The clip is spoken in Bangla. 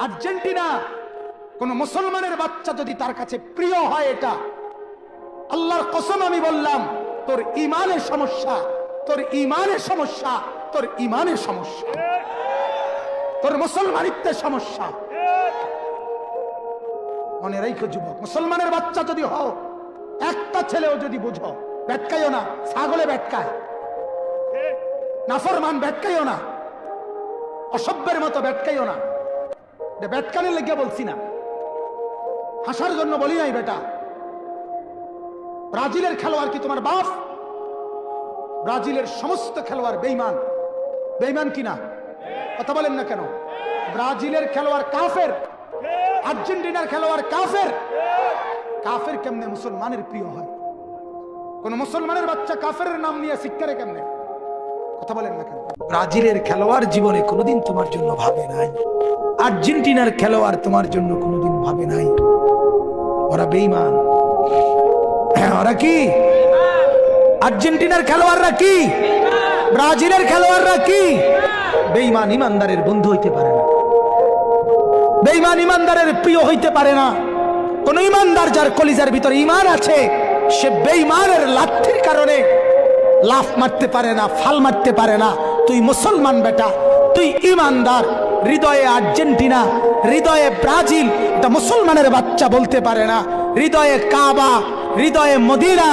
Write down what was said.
আর্জেন্টিনা কোন মুসলমানের বাচ্চা যদি তার কাছে প্রিয় হয়, এটা আল্লাহর কসম আমি বললাম, তোর ঈমানের সমস্যা, তোর ঈমানের সমস্যা, তোর ঈমানের সমস্যা, তোর মুসলমানিত্বের সমস্যা। মনে রেখো যুবক, মুসলমানের বাচ্চা যদি হও, একটা ছেলেও যদি বুঝো, বেটকাইও না। ছাগলে বেটকায়, নাফরমান বেটকাইও না, অসভ্যের মতো বেটকাইও না। বেটকানের লেগে বলছি না, হাসার জন্য বলি নাই। বেটা, ব্রাজিলের খেলোয়াড় কি তোমার বাপ? ব্রাজিলের সমস্ত খেলোয়াড় বেঈমান। বেঈমান কিনা? কথা বলেন না কেন? ব্রাজিলের খেলোয়াড় কাফের, আর্জেন্টিনার খেলোয়াড় কাফের। কাফের কেমনে মুসলমানের প্রিয় হয়? কোন মুসলমানের বাচ্চা কাফের নাম নিয়ে শিক্ষারে কেমনে? কথা বলেন না কেন? ব্রাজিলের খেলোয়াড় জীবনে কোনোদিন তোমার জন্য ভাবে নাই, আর্জেন্টিনার খেলোয়াড় তোমার জন্য কোনোদিন ভাবে নাই। ওরা বেঈমান। ওরা কি? আর্জেন্টিনার খেলোয়াড়রা কি? ব্রাজিলের খেলোয়াড়রা কি? বেঈমান ইমানদারের বন্ধু হইতে পারে না, বেঈমান ইমানদারের প্রিয় হইতে পারে না। কোন ইমানদার যার কলিজার ভিতরে ঈমান আছে, সে বেঈমানের লাঠির কারণে লাফ মারতে পারে না, ফাল মারতে পারে না। তুই মুসলমান বেটা, তুই ইমানদার। হৃদয়ে আর্জেন্টিনা, হৃদয়ে ব্রাজিল, এটা মুসলমানের বাচ্চা বলতে পারে না। হৃদয়ে কাবা, হৃদয়ে মদিনা,